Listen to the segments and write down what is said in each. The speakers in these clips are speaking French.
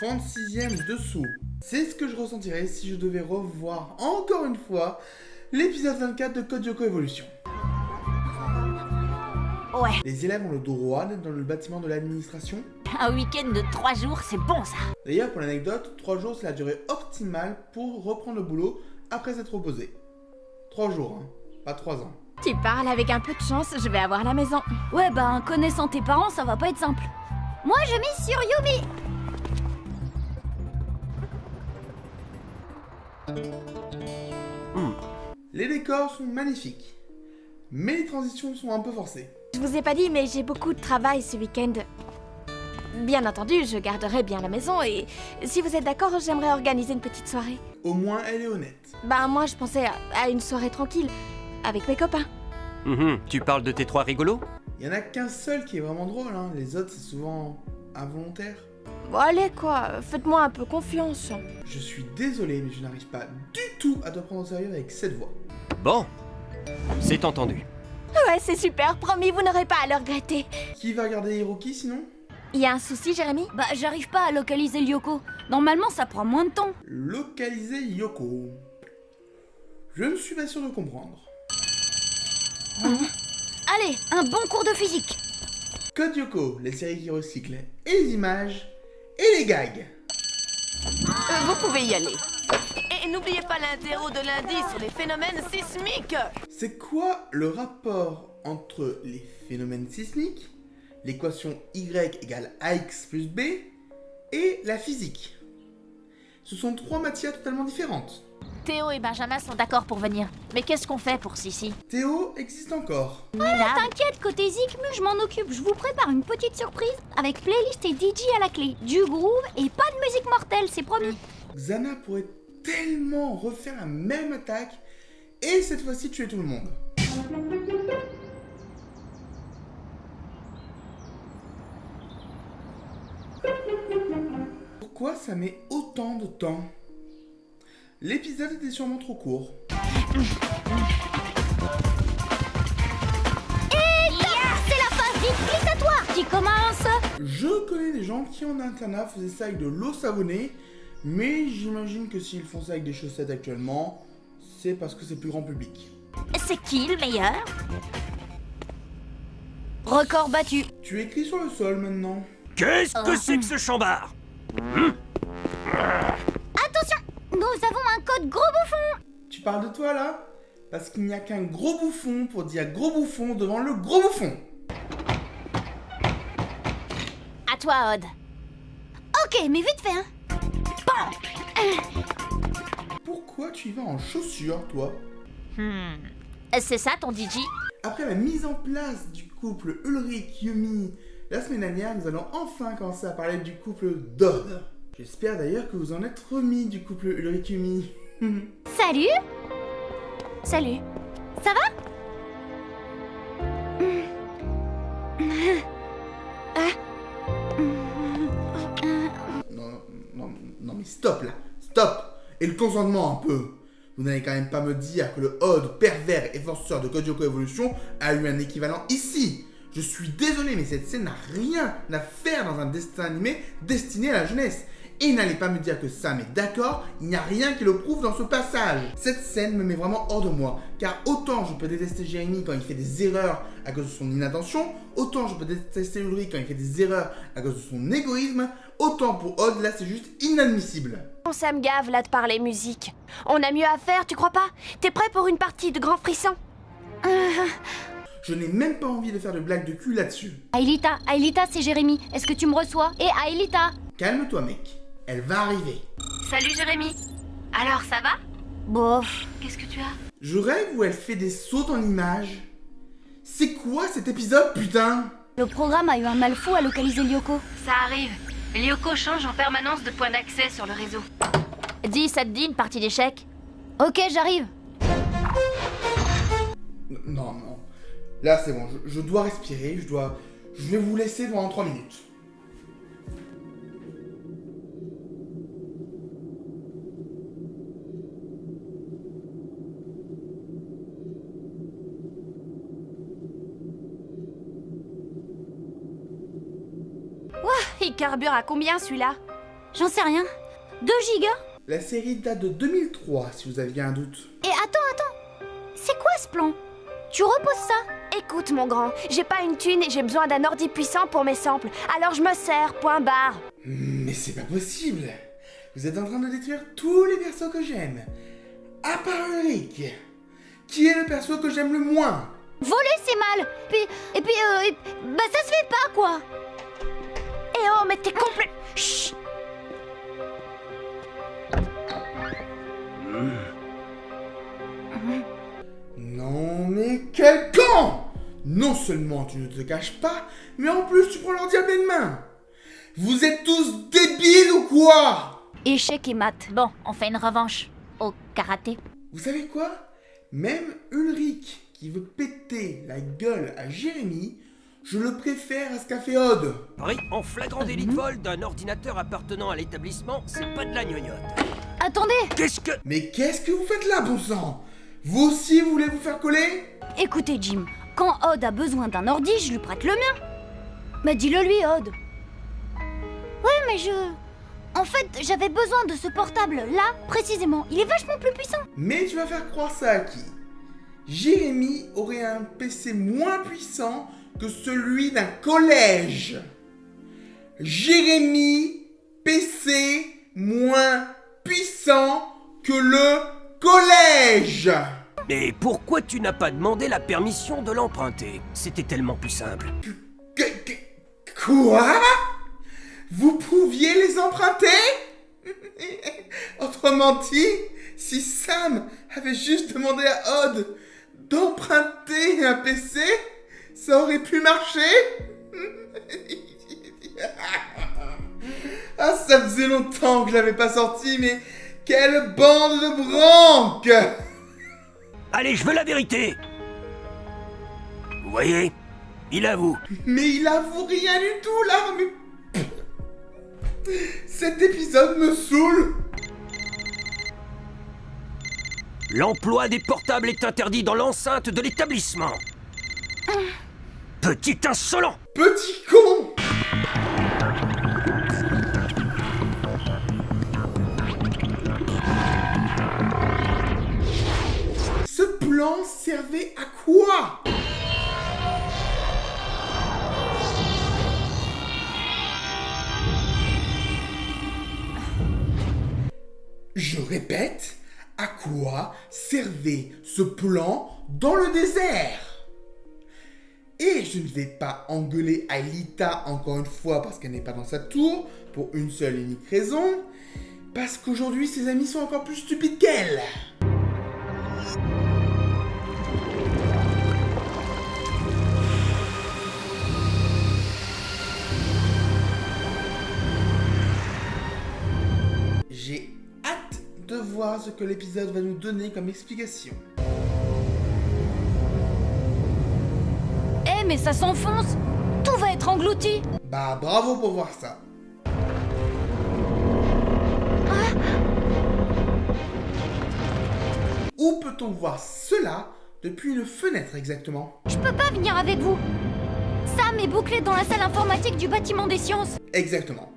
36e dessous. C'est ce que je ressentirais si je devais revoir encore une fois l'épisode 24 de Code Lyoko Evolution. Ouais, Les élèves ont le droit d'être dans le bâtiment de l'administration. un week-end de 3 jours, c'est bon ça. D'ailleurs, pour l'anecdote, 3 jours c'est la durée optimale pour reprendre le boulot après s'être reposé. 3 jours, hein, pas 3 ans. Tu parles avec un peu de chance, je vais avoir la maison. Ouais, ben, connaissant tes parents, ça va pas être simple. Moi, je mise sur Yumi. Les décors sont magnifiques, mais les transitions sont un peu forcées. Je vous ai pas dit, mais j'ai beaucoup de travail ce week-end. Bien entendu, je garderai bien la maison et si vous êtes d'accord, j'aimerais organiser une petite soirée. Au moins, elle est honnête. Bah moi, je pensais à une soirée tranquille, avec mes copains. Tu parles de tes 3 rigolos? Il y en a qu'un seul qui est vraiment drôle, hein. Les autres c'est souvent involontaire. Bon allez quoi, faites-moi un peu confiance. Je suis désolé, mais je n'arrive pas du tout à te prendre au sérieux avec cette voix. Bon, c'est entendu. Ouais, c'est super, promis, vous n'aurez pas à le regretter. Qui va regarder Hiroki sinon? Y a un souci, Jérémy? Bah, j'arrive pas à localiser Lyoko. Normalement, ça prend moins de temps. Localiser Yoko. Je ne suis pas sûr de comprendre. Allez, un bon cours de physique. Code Lyoko, les séries qui recyclent et les images et les gags. Vous pouvez y aller. Et n'oubliez pas l'interro de lundi sur les phénomènes sismiques. C'est quoi le rapport entre les phénomènes sismiques, l'équation Y égale AX plus B et la physique? Ce sont 3 matières totalement différentes. Théo et Benjamin sont d'accord pour venir. Mais qu'est-ce qu'on fait pour Sissi? Théo existe encore. T'inquiète, côté Zikmu, je m'en occupe. Je vous prépare une petite surprise avec playlist et DJ à la clé. Du groove et pas de musique mortelle, c'est promis. Xana pourrait tellement refaire la même attaque et cette fois-ci tuer tout le monde. Pourquoi ça met autant de temps? L'épisode était sûrement trop court. C'est la phase vite, glisse à toi. Qui commence? Je connais des gens qui en internat faisaient ça avec de l'eau savonnée, mais j'imagine que s'ils font ça avec des chaussettes actuellement, c'est parce que c'est plus grand public. C'est qui le meilleur? Record battu. Tu écris sur le sol maintenant. Qu'est-ce que c'est que ce chambard? Attention, nous avons un code gros bouffon. Tu parles de toi là? Parce qu'il n'y a qu'un gros bouffon pour dire gros bouffon devant le gros bouffon. À toi, Odd. Ok, mais vite fait, hein. Pourquoi tu y vas en chaussures, toi? C'est ça ton DJ? Après la mise en place du couple Ulrich-Yumi la semaine dernière, nous allons enfin commencer à parler du couple Dodd. J'espère d'ailleurs que vous en êtes remis du couple Ulrich-Yumi. Salut. Salut. Ça va? Non mais stop là, stop. Et le consentement un peu. Vous n'allez quand même pas me dire que le Odd pervers et forceur de Code Lyoko Evolution a eu un équivalent ici. Je suis désolé, mais cette scène n'a rien à faire dans un dessin animé destiné à la jeunesse. Et n'allez pas me dire que Sam est d'accord, il n'y a rien qui le prouve dans ce passage. Cette scène me met vraiment hors de moi, car autant je peux détester Jérémy quand il fait des erreurs à cause de son inattention, autant je peux détester Ulrich quand il fait des erreurs à cause de son égoïsme, autant pour Odd, là c'est juste inadmissible. Ça me gave là de parler musique. On a mieux à faire, tu crois pas? T'es prêt pour une partie de grand frisson? Je n'ai même pas envie de faire de blagues de cul là-dessus. Aelita, c'est Jérémy. Est-ce que tu me reçois? Et Aelita. Calme-toi mec, elle va arriver. Salut Jérémy. Alors ça va? Bof. Qu'est-ce que tu as? Je rêve où elle fait des sauts en images. C'est quoi cet épisode, putain? Le programme a eu un mal fou à localiser Lyoko. Ça arrive. Lyoko change en permanence de point d'accès sur le réseau. Dis, ça te dit une partie d'échecs? Ok, j'arrive. Non. Là, c'est bon, je dois respirer, je vais vous laisser pendant 3 minutes. Il carbure à combien celui-là? J'en sais rien. 2 gigas? La série date de 2003, si vous aviez un doute. Et attends. C'est quoi ce plan? Tu reposes ça? Écoute, mon grand, j'ai pas une thune et j'ai besoin d'un ordi puissant pour mes samples. Alors je me sers, point barre. Mais c'est pas possible. Vous êtes en train de détruire tous les persos que j'aime. À part Ulrich, qui est le perso que j'aime le moins. Voler, c'est mal. Bah ça se fait pas, quoi. Eh oh, mais t'es complet... Chut. Non mais quel con! Non seulement tu ne te caches pas, mais en plus tu prends l'ordi à pleine main. Vous êtes tous débiles ou quoi? Échec et maths. Bon, on fait une revanche. Au karaté. Vous savez quoi? Même Ulrich, qui veut péter la gueule à Jérémy, je le préfère à ce qu'a fait Odd. Paris, en flagrant délit de vol d'un ordinateur appartenant à l'établissement, c'est pas de la gnognotte. Attendez. Mais qu'est-ce que vous faites là, bon sang? Vous aussi, vous voulez vous faire coller? Écoutez, Jim, quand Odd a besoin d'un ordi, je lui prête le mien. Bah dis-le lui, Odd. Ouais, mais En fait, j'avais besoin de ce portable, là, précisément. Il est vachement plus puissant. Mais tu vas faire croire ça à qui? Jérémy aurait un PC moins puissant que celui d'un collège. Jérémy, PC moins puissant que le collège. Mais pourquoi tu n'as pas demandé la permission de l'emprunter? C'était tellement plus simple. Quoi? Vous pouviez les emprunter? Autrement dit, si Sam avait juste demandé à Odd d'emprunter un PC, ça aurait pu marcher? Ah, ça faisait longtemps que je l'avais pas sorti, mais quelle bande de branques! Allez, je veux la vérité. Vous voyez? Il avoue. Mais il avoue rien du tout, là, mais... Cet épisode me saoule. L'emploi des portables est interdit dans l'enceinte de l'établissement. Petit insolent! Petit con! Ce plan servait à quoi? Je répète, à quoi servait ce plan dans le désert? Et je ne vais pas engueuler Aelita encore une fois parce qu'elle n'est pas dans sa tour, pour une seule et unique raison, parce qu'aujourd'hui ses amis sont encore plus stupides qu'elle. J'ai hâte de voir ce que l'épisode va nous donner comme explication. Eh, mais ça s'enfonce. Tout va être englouti. Bah bravo pour voir ça. Où peut-on voir cela depuis une fenêtre exactement? Je peux pas venir avec vous. Sam est bouclé dans la salle informatique du bâtiment des sciences. Exactement.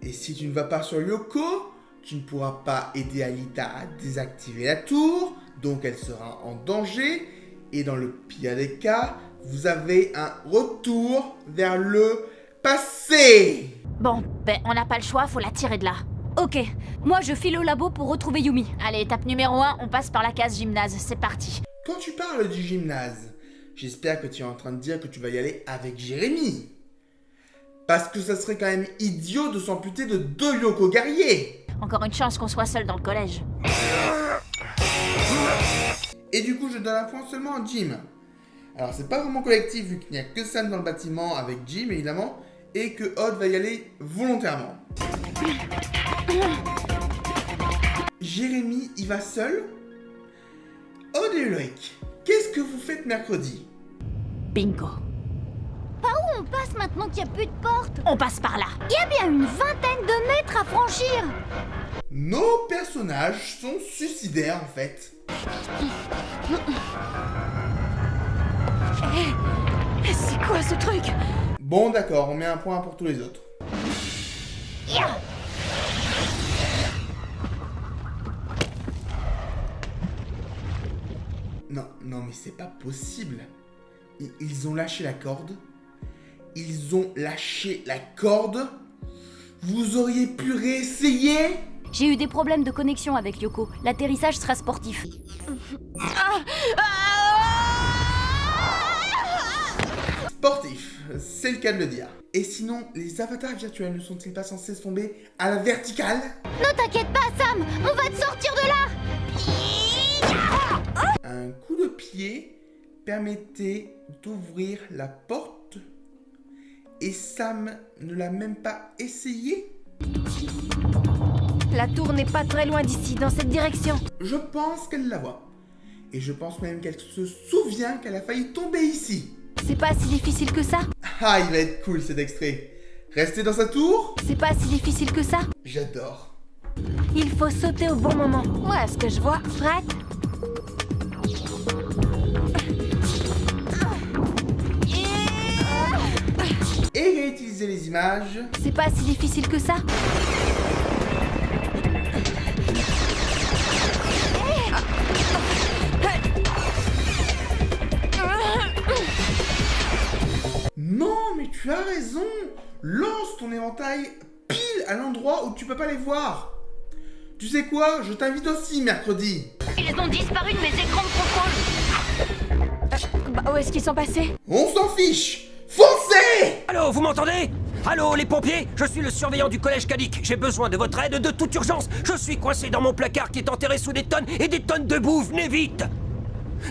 Et si tu ne vas pas sur Yoko, tu ne pourras pas aider Aelita à désactiver la tour, donc elle sera en danger, et dans le pire des cas, vous avez un retour vers le passé. Bon, ben on n'a pas le choix, faut la tirer de là. Ok, moi je file au labo pour retrouver Yumi. Allez, étape numéro 1, on passe par la case gymnase, c'est parti. Quand tu parles du gymnase, j'espère que tu es en train de dire que tu vas y aller avec Jérémy. Parce que ça serait quand même idiot de s'amputer de 2 Yoko guerriers. Encore une chance qu'on soit seul dans le collège. Et du coup, je donne un point seulement à Jim. Alors, c'est pas vraiment collectif vu qu'il n'y a que Sam dans le bâtiment avec Jim, évidemment, et que Odd va y aller volontairement. Jérémy y va seul. Odd et Ulrich, qu'est-ce que vous faites mercredi? Bingo. Par où on passe maintenant qu'il n'y a plus de porte? On passe par là. Il y a bien une vingtaine de mètres à franchir. Nos personnages sont suicidaires en fait. C'est quoi ce truc? Bon d'accord, on met un point pour tous les autres. Ya. Non mais c'est pas possible. Ils ont lâché la corde. Ils ont lâché la corde. Vous auriez pu réessayer? J'ai eu des problèmes de connexion avec Yoko. L'atterrissage sera sportif. Sportif, c'est le cas de le dire. Et sinon, les avatars virtuels ne sont-ils pas censés tomber à la verticale? Ne t'inquiète pas, Sam. On va te sortir de là. Un coup de pied permettait d'ouvrir la porte. Et Sam ne l'a même pas essayé? La tour n'est pas très loin d'ici, dans cette direction. Je pense qu'elle la voit. Et je pense même qu'elle se souvient qu'elle a failli tomber ici. C'est pas si difficile que ça. Ah, il va être cool cet extrait. Rester dans sa tour? C'est pas si difficile que ça. J'adore. Il faut sauter au bon moment. Ouais, ce que je vois. Prête? Et réutiliser les images. C'est pas si difficile que ça. Non, mais tu as raison. Lance ton éventail pile à l'endroit où tu peux pas les voir. Tu sais quoi? Je t'invite aussi mercredi. Ils ont disparu de mes écrans de contrôle. Bah, où est-ce qu'ils sont passés? On s'en fiche. Foncez! Allô, vous m'entendez? Allô, les pompiers? Je suis le surveillant du collège Cadic. J'ai besoin de votre aide de toute urgence. Je suis coincé dans mon placard qui est enterré sous des tonnes et des tonnes de boue. Venez vite!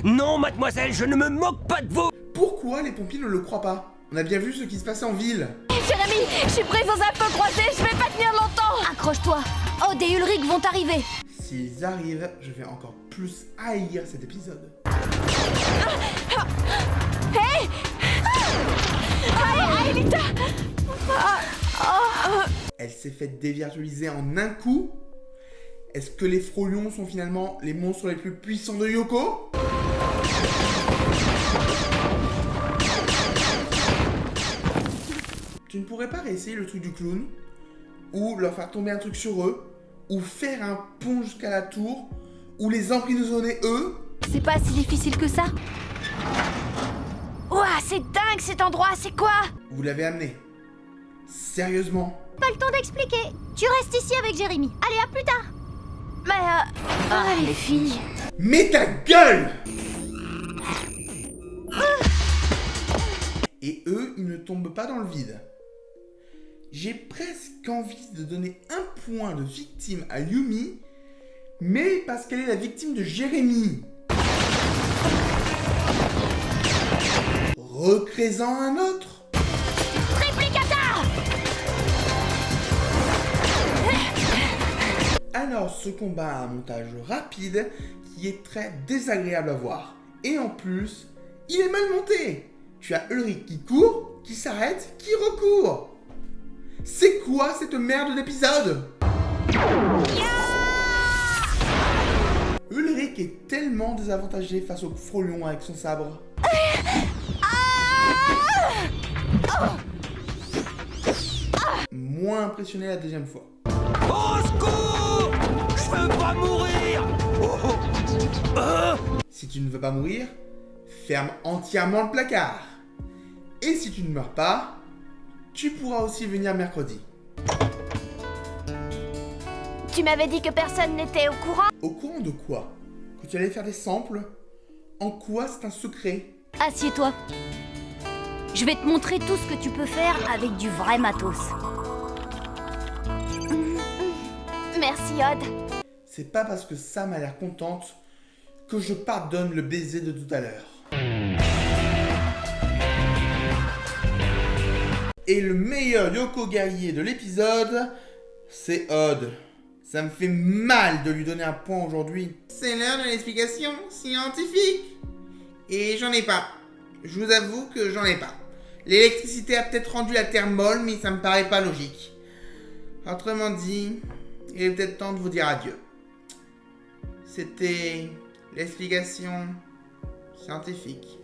Non, mademoiselle, je ne me moque pas de vous. Pourquoi les pompiers ne le croient pas? On a bien vu ce qui se passait en ville. Jérémy, je suis prise dans un feu croisé, je vais pas tenir longtemps. Accroche-toi. Odd et Ulrich vont arriver. S'ils arrivent, je vais encore plus haïr cet épisode. Hé! Allez, Lita! Elle s'est fait dévirtualiser en un coup. Est-ce que les frôlions sont finalement les monstres les plus puissants de Yoko? Tu ne pourrais pas réessayer le truc du clown? Ou leur faire tomber un truc sur eux? Ou faire un pont jusqu'à la tour? Ou les emprisonner eux? C'est pas si difficile que ça. Ouah, c'est dingue cet endroit, c'est quoi? Vous l'avez amené. Sérieusement? Pas le temps d'expliquer. Tu restes ici avec Jérémy. Allez, à plus tard. Mais les filles. Mets ta gueule! Et eux, ils ne tombent pas dans le vide. J'ai presque envie de donner un point de victime à Yumi, mais parce qu'elle est la victime de Jérémy. Recrée-en un autre. Triplicata. Alors, ce combat a un montage rapide qui est très désagréable à voir. Et en plus, il est mal monté. Tu as Ulrich qui court, qui s'arrête, qui recourt. C'est quoi cette merde d'épisode? Ulrich est tellement désavantagé face au frôlion avec son sabre. Moins impressionné la deuxième fois. Au secours! Je veux pas mourir! Si tu ne veux pas mourir, ferme entièrement le placard. Et si tu ne meurs pas, tu pourras aussi venir mercredi. Tu m'avais dit que personne n'était au courant? Au courant de quoi? Que tu allais faire des samples? En quoi c'est un secret? Assieds-toi. Je vais te montrer tout ce que tu peux faire avec du vrai matos. Merci, Odd. C'est pas parce que Sam a l'air contente que je pardonne le baiser de tout à l'heure. Et le meilleur Yoko guerrier de l'épisode, c'est Odd. Ça me fait mal de lui donner un point aujourd'hui. C'est l'heure de l'explication scientifique. Et j'en ai pas. Je vous avoue que j'en ai pas. L'électricité a peut-être rendu la Terre molle, mais ça me paraît pas logique. Autrement dit, il est peut-être temps de vous dire adieu. C'était l'explication scientifique.